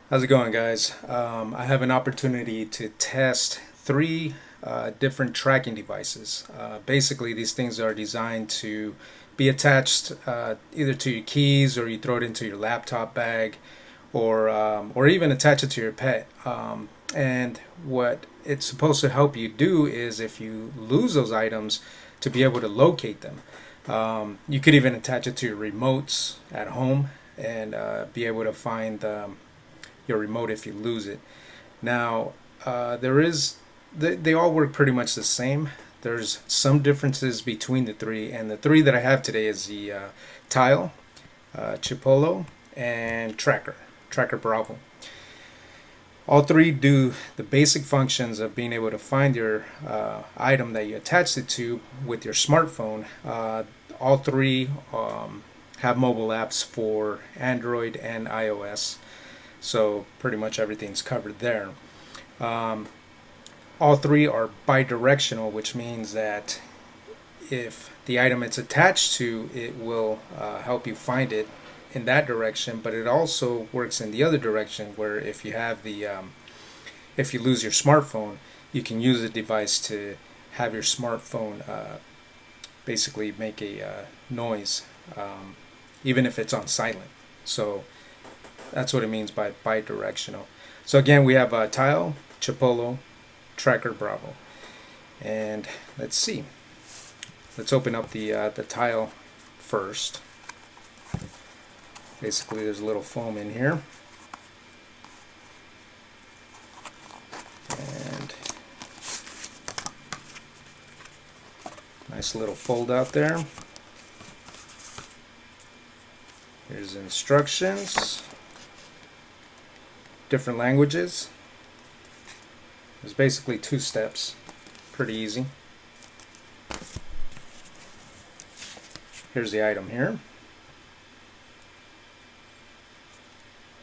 How's it going, guys? I have an opportunity to test three different tracking devices. Basically, these things are designed to be attached either to your keys, or you throw it into your laptop bag, or even attach it to your pet. And what it's supposed to help you do is, if you lose those items, to be able to locate them. You could even attach it to your remotes at home and be able to find your remote if you lose it. Now, they all work pretty much the same. There's some differences between the three, and the three that I have today is the Tile, Chipolo, and TrackR Bravo. All three do the basic functions of being able to find your item that you attached it to with your smartphone. All three have mobile apps for Android and iOS. So pretty much everything's covered there. All three are bidirectional, which means that if the item it's attached to, it will help you find it in that direction, but it also works in the other direction, where if you have if you lose your smartphone, you can use the device to have your smartphone basically make a noise, even if it's on silent. So that's what it means by bidirectional. So again, we have Tile, Chipolo, TrackR Bravo, and let's see. Let's open up the Tile first. Basically, there's a little foam in here, and nice little fold out there. Here's the instructions. Different languages. There's basically 2 steps. Pretty easy. Here's the item here.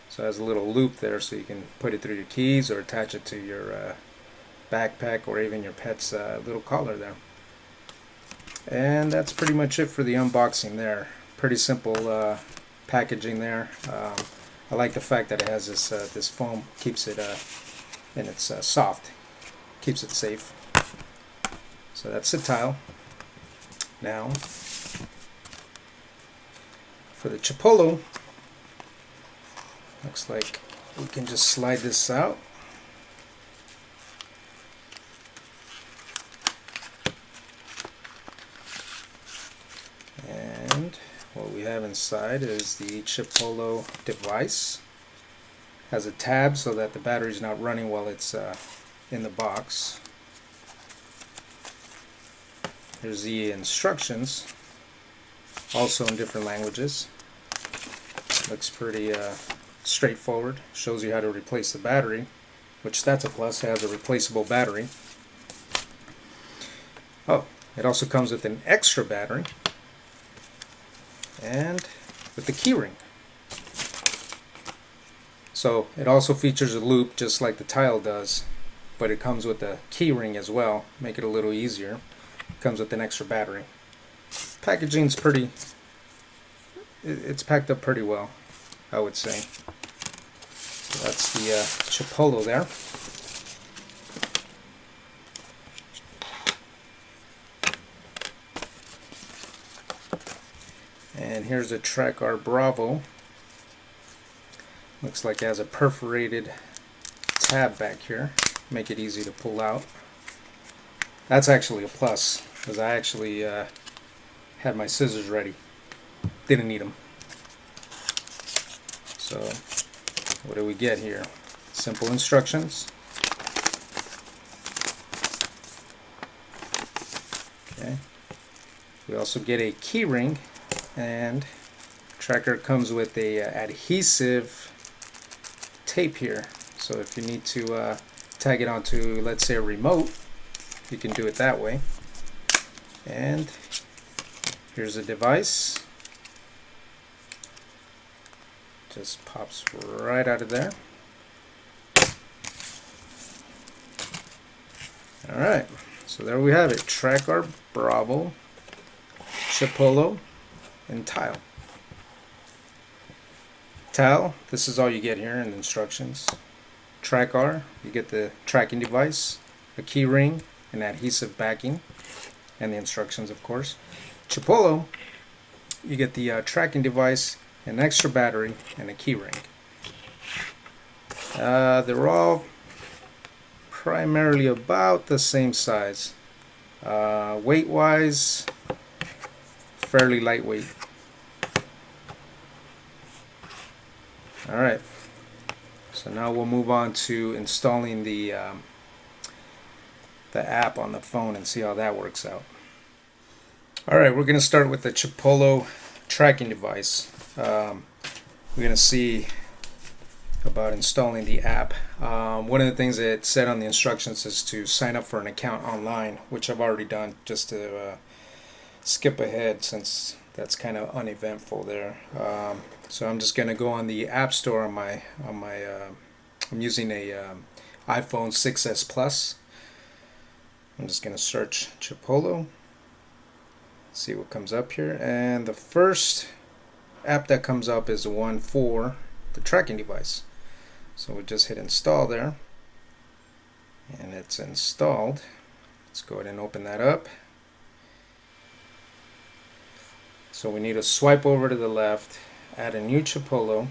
So it has a little loop there, so you can put it through your keys or attach it to your backpack, or even your pet's little collar there. And that's pretty much it for the unboxing there. Pretty simple packaging there. I like the fact that it has this foam, keeps it and it's soft, keeps it safe. So that's the Tile. Now for the Chipolo, looks like we can just slide this out. And what we have inside is the Chipolo device. Has a tab so that the battery's not running while it's in the box. Here's the instructions, also in different languages. Looks pretty straightforward. Shows you how to replace the battery, which that's a plus. It has a replaceable battery. Oh, it also comes with an extra battery and with the keyring. So it also features a loop just like the Tile does, but it comes with a keyring as well, make it a little easier. It comes with an extra battery. Packaging's it's packed up pretty well, I would say. So that's the Chipolo there. And here's the TrackR Bravo. Looks like it has a perforated tab back here, make it easy to pull out. That's actually a plus, because I actually had my scissors ready. Didn't need them. So what do we get here? Simple instructions. Okay. We also get a key ring, and TrackR comes with a adhesive tape here. So if you need to tag it onto, let's say, a remote, you can do it that way. And here's the device. Just pops right out of there. Alright, so there we have it. TrackR Bravo, Chipolo, and Tile. TAL, this is all you get here in the instructions. TrackR, you get the tracking device, a key ring, and adhesive backing, and the instructions, of course. Chipolo, you get the tracking device, an extra battery, and a key ring. They're all primarily about the same size. Weight wise, fairly lightweight. Alright, so now we'll move on to installing the app on the phone and see how that works out. Alright, we're going to start with the Chipolo tracking device. We're going to see about installing the app. One of the things that it said on the instructions is to sign up for an account online, which I've already done, just to skip ahead since that's kind of uneventful there. So I'm just going to go on the App Store on my I'm using a iPhone 6s Plus. I'm just going to search Chipolo, see what comes up here, and the first app that comes up is the one for the tracking device. So we just hit install there, and it's installed. Let's go ahead and open that up. So we need to swipe over to the left, add a new Chipolo.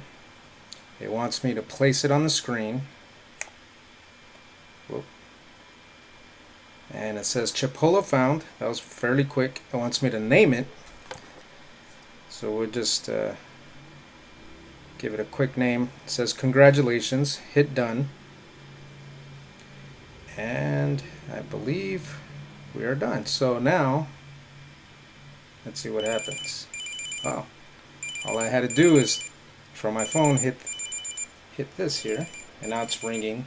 It wants me to place it on the screen. Whoop. And it says Chipolo found. That was fairly quick. It wants me to name it. So we'll just give it a quick name. It says congratulations, hit done. And I believe we are done. So now, let's see what happens. Wow. All I had to do is, from my phone, hit this here, and now it's ringing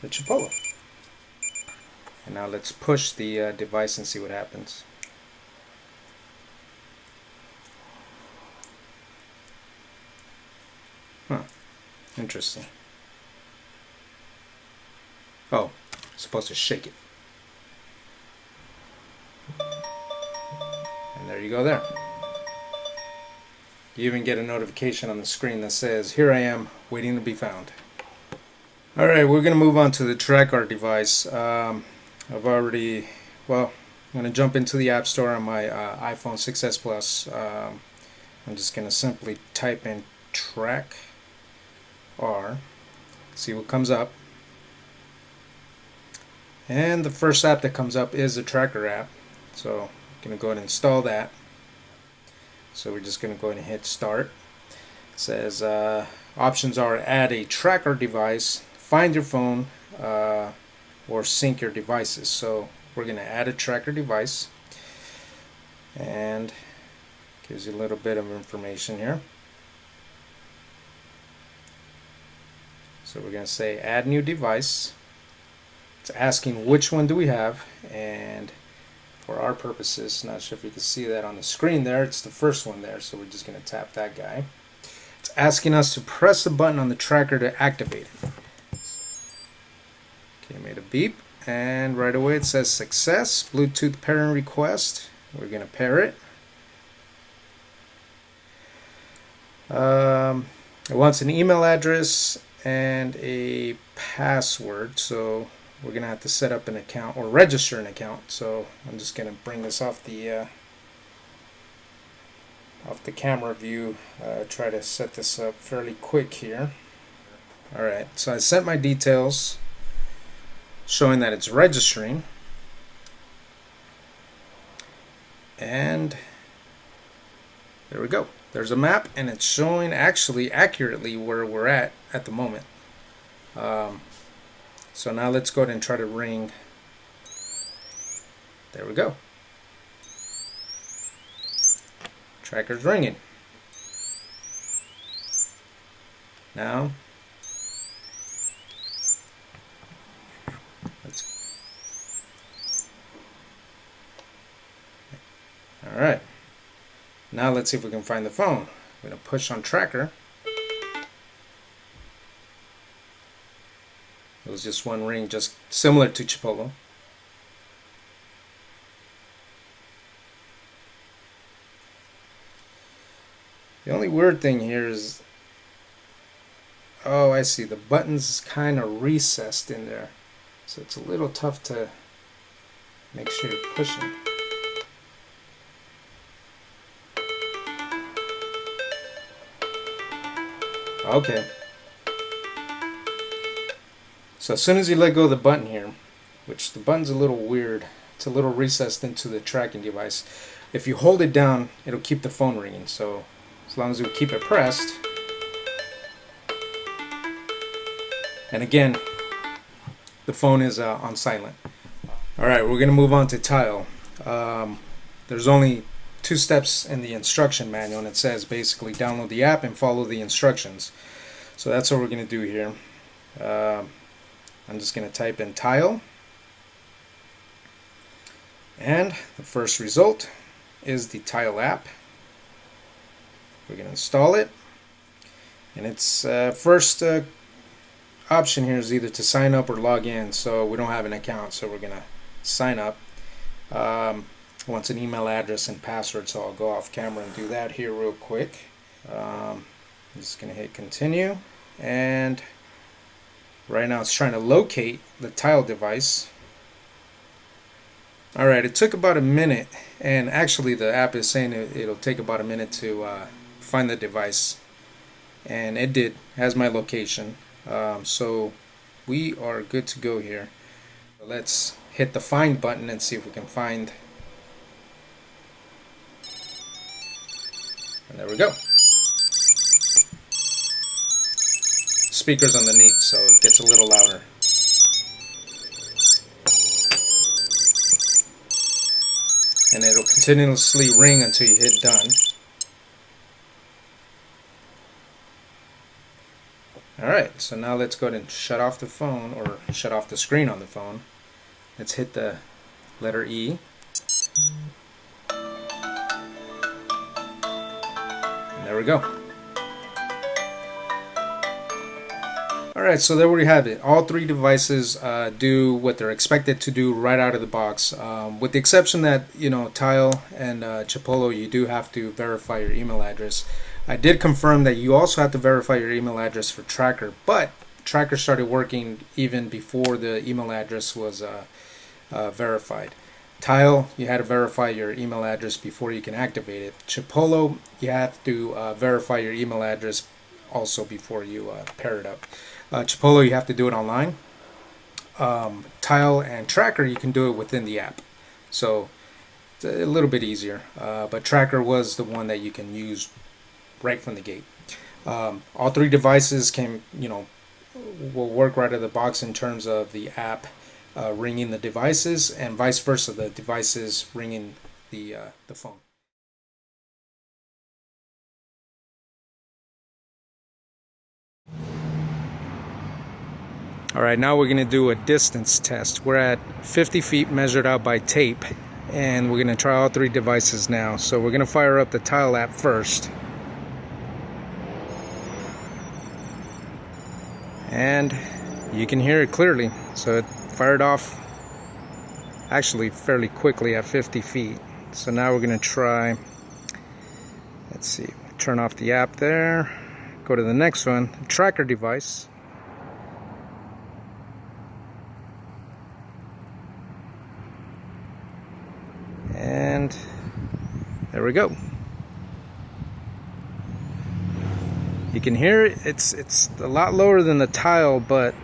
the Chipolo. And now let's push the device and see what happens. Huh. Interesting. Oh, supposed to shake it. And there you go there. You even get a notification on the screen that says, here I am, waiting to be found. Alright, we're going to move on to the TrackR device. I'm going to jump into the App Store on my iPhone 6s Plus. I'm just going to simply type in TrackR, see what comes up. And the first app that comes up is the TrackR app. So I'm going to go ahead and install that. So we're just going to go ahead and hit start. It says options are add a TrackR device, find your phone, or sync your devices. So we're going to add a TrackR device, and gives you a little bit of information here. So we're going to say add new device. It's asking which one do we have, and for our purposes, not sure if you can see that on the screen there, it's the first one there, so we're just going to tap that guy. It's asking us to press the button on the tracker to activate it. Okay, made a beep, and right away it says success, Bluetooth pairing request. We're going to pair it. It wants an email address and a password, so we're going to have to set up an account or register an account. So I'm just going to bring this off the camera view, try to set this up fairly quick here. Alright, so I sent my details showing that it's registering, and there we go. There's a map, and it's showing actually accurately where we're at the moment. So now let's go ahead and try to ring. There we go. Tracker's ringing. Now, alright. Now let's see if we can find the phone. I'm going to push on TrackR. It was just one ring, just similar to Chipolo. The only weird thing here is Oh, I see. The button's kind of recessed in there. So it's a little tough to make sure you're pushing. Okay. So as soon as you let go of the button here, which the button's a little weird, it's a little recessed into the tracking device. If you hold it down, it'll keep the phone ringing. So as long as you keep it pressed. And again, the phone is on silent. Alright, we're going to move on to tile. There's only 2 steps in the instruction manual, and it says basically download the app and follow the instructions. So that's what we're going to do here. I'm just going to type in tile, and the first result is the tile app. We're going to install it, and its first option here is either to sign up or log in. So we don't have an account, so we're going to sign up. Wants an email address and password, so I'll go off camera and do that here real quick. I'm just going to hit continue, and right now it's trying to locate the tile device. Alright, it took about a minute, and actually the app is saying it'll take about a minute to find the device, and it did. It has my location. So we are good to go here. Let's hit the find button and see if we can find. And there we go. Speakers underneath, so it gets a little louder. And it'll continuously ring until you hit done. Alright, so now let's go ahead and shut off the phone, or shut off the screen on the phone. Let's hit the letter E. And there we go. Alright, so there we have it. All 3 devices do what they're expected to do right out of the box, with the exception that, you know, Tile and Chipolo, you do have to verify your email address. I did confirm that you also have to verify your email address for TrackR, but TrackR started working even before the email address was verified. Tile, you had to verify your email address before you can activate it. Chipolo, you have to verify your email address also before you pair it up. Chipolo, you have to do it online. Tile and TrackR, you can do it within the app. So it's a little bit easier. But TrackR was the one that you can use right from the gate. All 3 devices will work right out of the box in terms of the app ringing the devices, and vice versa, the devices ringing the phone. Alright, now we're going to do a distance test. We're at 50 feet measured out by tape, and we're going to try all 3 devices now. So we're going to fire up the Tile app first. And you can hear it clearly. So it fired off actually fairly quickly at 50 feet. So now we're going to try, let's see, turn off the app there, go to the next one, the TrackR device. And there we go. You can hear it. It's a lot lower than the Tile, but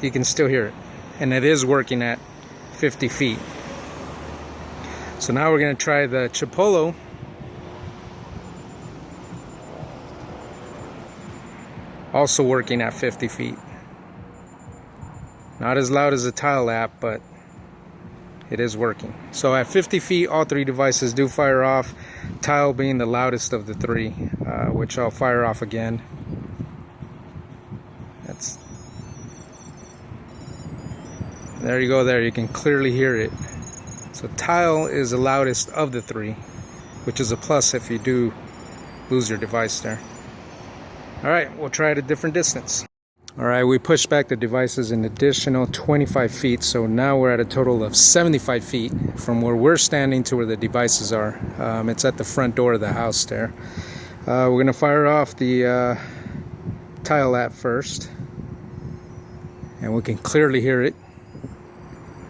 you can still hear it. And it is working at 50 feet. So now we're going to try the Chipolo. Also working at 50 feet. Not as loud as the Tile app, but it is working. So at 50 feet, all 3 devices do fire off. Tile being the loudest of the 3, which I'll fire off again. There you go. There, you can clearly hear it. So Tile is the loudest of the 3, which is a plus if you do lose your device there. All right, we'll try at a different distance. All right, we pushed back the devices an additional 25 feet, so now we're at a total of 75 feet from where we're standing to where the devices are. It's at the front door of the house there. We're going to fire off the tile app first, and we can clearly hear it.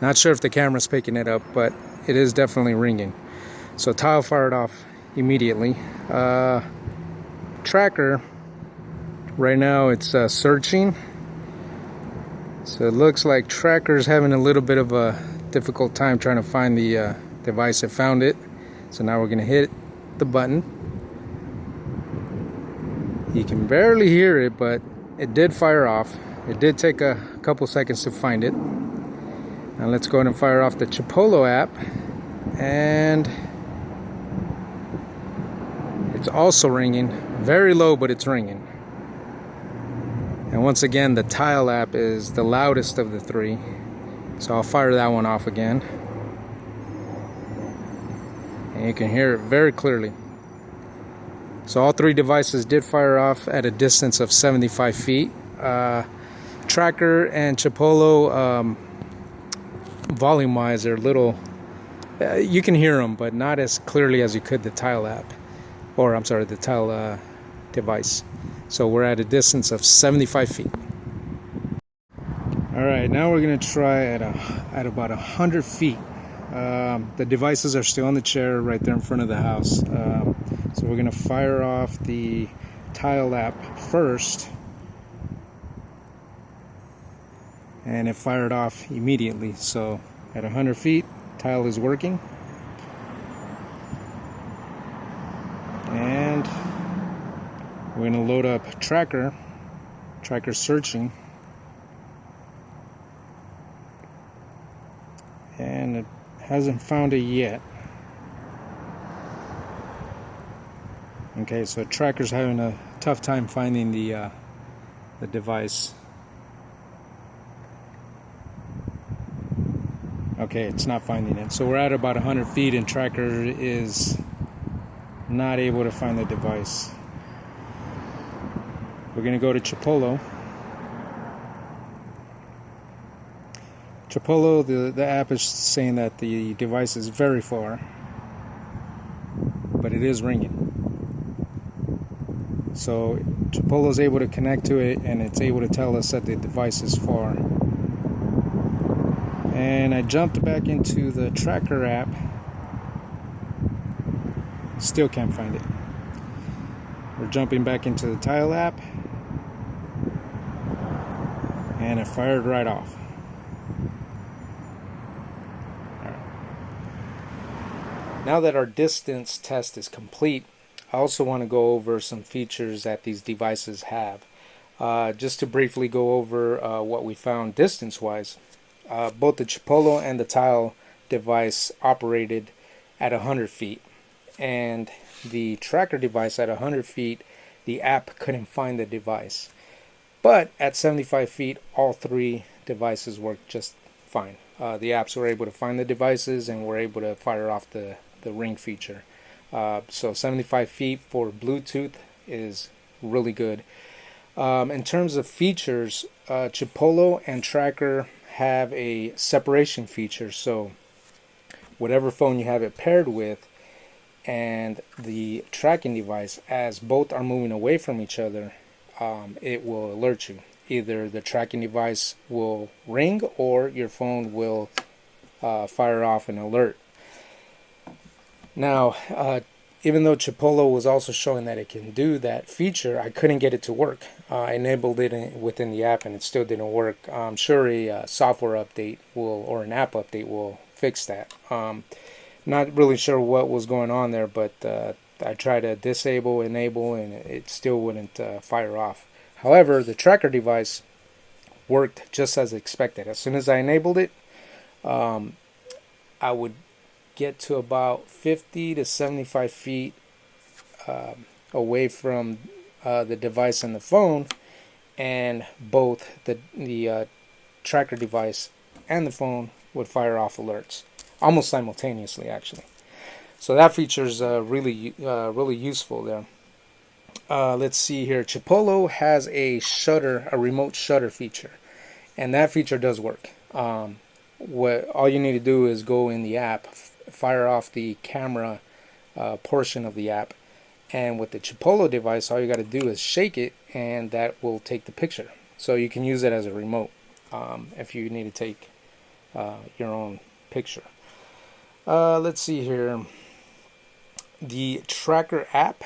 Not sure if the camera's picking it up, but it is definitely ringing. So tile fired off immediately. TrackR, right now it's searching. So it looks like TrackR's having a little bit of a difficult time trying to find the device. It found it. So now we're going to hit the button. You can barely hear it, but it did fire off. It did take a couple seconds to find it. Now let's go ahead and fire off the Chipolo app. And it's also ringing. Very low, but it's ringing. And once again, the tile app is the loudest of the three. So I'll fire that one off again. And you can hear it very clearly. So all three devices did fire off at a distance of 75 feet. TrackR and Chipolo, volume-wise, they're little. You can hear them, but not as clearly as you could the tile app. Or, I'm sorry, the tile device. So we're at a distance of 75 feet. Alright, now we're going to try at about 100 feet. The devices are still on the chair right there in front of the house. So we're going to fire off the tile app first. And it fired off immediately. So at 100 feet, tile is working. And we're going to load up TrackR searching. And it hasn't found it yet. Okay, so TrackR's having a tough time finding the device. Okay, it's not finding it. So we're at about 100 feet and TrackR is not able to find the device. We're going to go to Chipolo. Chipolo, the app is saying that the device is very far, but it is ringing. So Chipolo is able to connect to it, and it's able to tell us that the device is far. And I jumped back into the TrackR app. Still can't find it. We're jumping back into the tile app, and it fired right off. All right. Now that our distance test is complete, I also want to go over some features that these devices have. Just to briefly go over what we found distance-wise. Both the Chipolo and the tile device operated at 100 feet. And the TrackR device at 100 feet, the app couldn't find the device. But at 75 feet, all three devices worked just fine. The apps were able to find the devices and were able to fire off the ring feature. So 75 feet for Bluetooth is really good. In terms of features, Chipolo and TrackR have a separation feature. So whatever phone you have it paired with and the tracking device, as both are moving away from each other, it will alert you. Either the tracking device will ring or your phone will fire off an alert. Now, even though Chipolo was also showing that it can do that feature, I couldn't get it to work. I enabled it within the app and it still didn't work. I'm sure a software update or an app update will fix that. Not really sure what was going on there, but I tried to disable, enable, and it still wouldn't fire off. However, the TrackR device worked just as expected. As soon as I enabled it, I would get to about 50 to 75 feet away from the device and the phone, and both the TrackR device and the phone would fire off alerts almost simultaneously, actually. So that feature is really useful there. Let's see here. Chipolo has a remote shutter feature, and that feature does work. What all you need to do is go in the app, fire off the camera portion of the app, And with the Chipolo device, all you got to do is shake it, and that will take the picture. So you can use it as a remote if you need to take your own picture. Let's see here. The TrackR app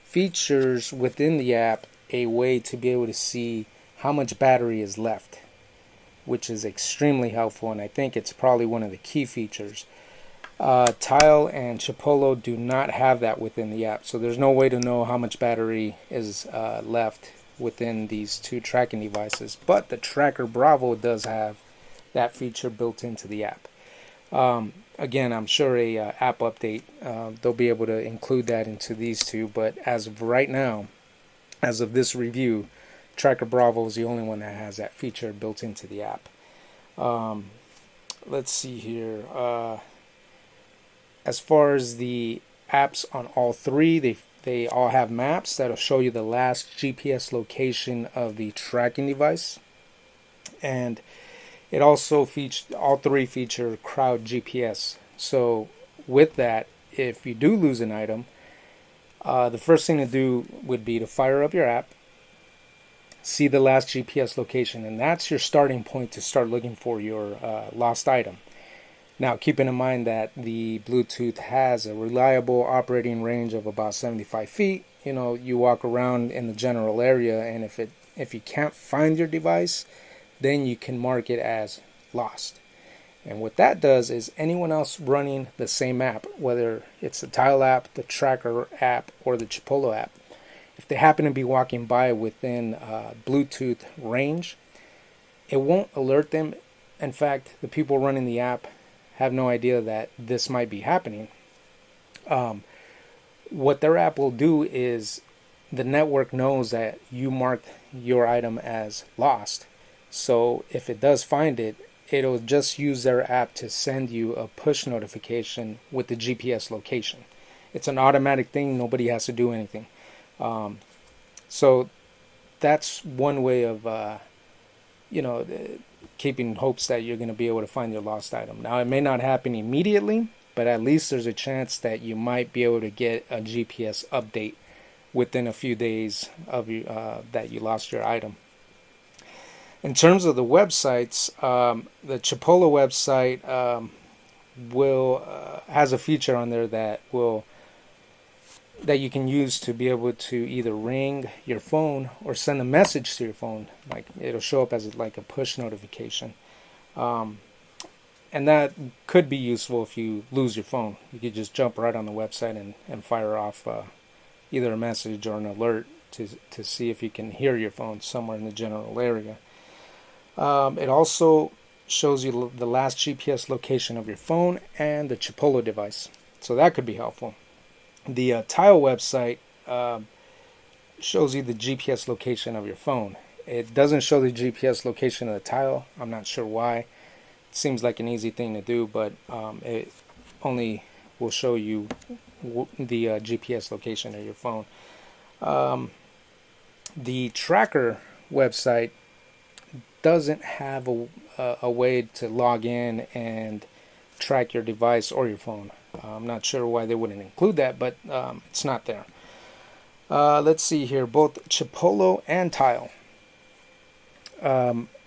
features within the app a way to be able to see how much battery is left, which is extremely helpful, and I think it's probably one of the key features. Tile and Chipolo do not have that within the app, so there's no way to know how much battery is left within these two tracking devices. But the TrackR Bravo does have that feature built into the app. Again, I'm sure a app update they'll be able to include that into these two, but as of right now, as of this review, TrackR Bravo is the only one that has that feature built into the app. Let's see here. As far as the apps on all three, they all have maps that'll show you the last GPS location of the tracking device, and it also all three feature crowd GPS. So with that, if you do lose an item, the first thing to do would be to fire up your app, see the last GPS location, and that's your starting point to start looking for your lost item. Now, keeping in mind that the Bluetooth has a reliable operating range of about 75 feet. You know, you walk around in the general area, and if you can't find your device, then you can mark it as lost. And what that does is anyone else running the same app, whether it's the Tile app, the TrackR app, or the Chipolo app, if they happen to be walking by within Bluetooth range, it won't alert them. In fact, the people running the app have no idea that this might be happening. What their app will do is the network knows that you marked your item as lost. So if it does find it, it'll just use their app to send you a push notification with the GPS location. It's an automatic thing. Nobody has to do anything. So that's one way of, keeping hopes that you're going to be able to find your lost item. Now, it may not happen immediately, but at least there's a chance that you might be able to get a GPS update within a few days of that you lost your item. In terms of the websites, the Chipolo website has a feature on there that you can use to be able to either ring your phone or send a message to your phone. Like, it'll show up as like a push notification, and that could be useful if you lose your phone. You could just jump right on the website and fire off either a message or an alert to see if you can hear your phone somewhere in the general area. It also shows you the last GPS location of your phone and the Chipolo device, so that could be helpful. The Tile website shows you the GPS location of your phone. It doesn't show the GPS location of the Tile. I'm not sure why. It seems like an easy thing to do, but it only will show you the GPS location of your phone. The TrackR website doesn't have a way to log in and track your device or your phone. I'm not sure why they wouldn't include that, but it's not there. Let's see here. Both Chipolo and Tile,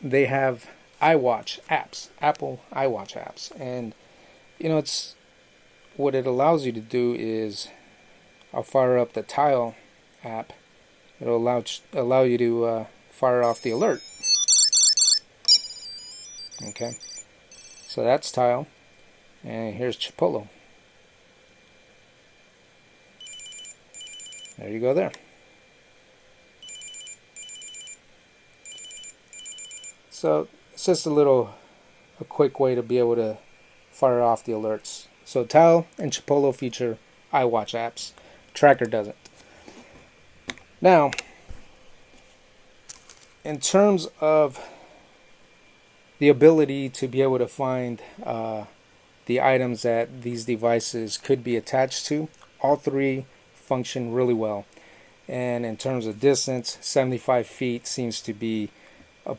they have iWatch apps, Apple iWatch apps, and it's what it allows you to do is, I'll fire up the Tile app. It'll allow you to fire off the alert. Okay, so that's Tile, and here's Chipolo. There you go there. So it's just a quick way to be able to fire off the alerts. So Tile and Chipolo feature iWatch apps. TrackR doesn't. Now, in terms of the ability to be able to find the items that these devices could be attached to, all three function really well. And in terms of distance, 75 feet seems to be a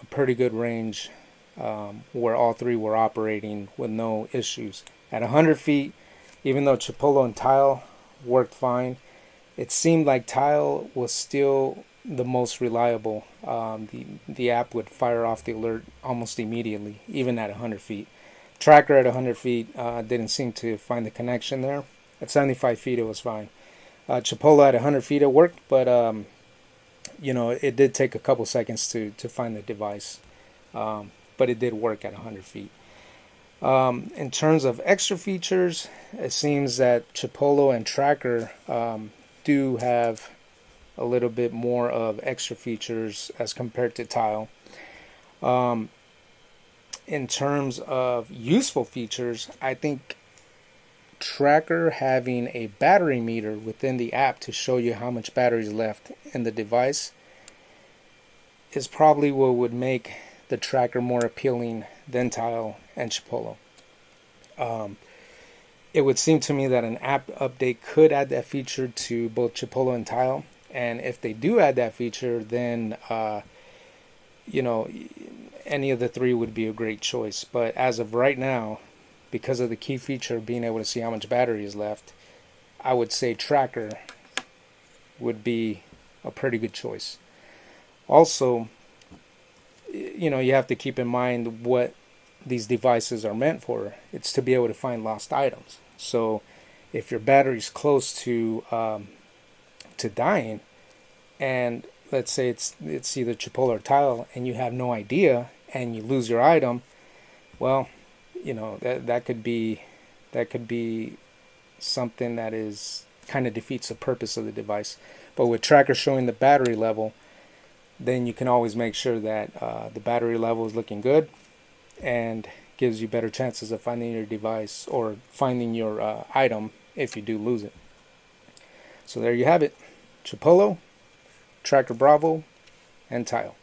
pretty good range where all three were operating with no issues. At 100 feet, Even though Chipolo and Tile worked fine, it seemed like Tile was still the most reliable. The app would fire off the alert almost immediately, even at 100 feet. TrackR at 100 feet didn't seem to find the connection there. At 75 feet, it was fine. Chipolo at 100 feet, it worked, but it did take a couple seconds to find the device. But it did work at 100 feet. In terms of extra features, it seems that Chipolo and TrackR do have a little bit more of extra features as compared to Tile. In terms of useful features, I think TrackR having a battery meter within the app to show you how much battery is left in the device is probably what would make the TrackR more appealing than Tile and Chipolo. It would seem to me that an app update could add that feature to both Chipolo and Tile, and if they do add that feature, then any of the three would be a great choice. But as of right now, because of the key feature of being able to see how much battery is left, I would say TrackR would be a pretty good choice. Also, you have to keep in mind what these devices are meant for. It's to be able to find lost items. So if your battery's close to dying, and let's say it's either Chipolo or Tile, and you have no idea, and you lose your item, well, that could be something that is kind of defeats the purpose of the device. But with TrackR showing the battery level, then you can always make sure that the battery level is looking good, and gives you better chances of finding your device or finding your item if you do lose it. So there you have it. Chipolo, TrackR Bravo, and Tile.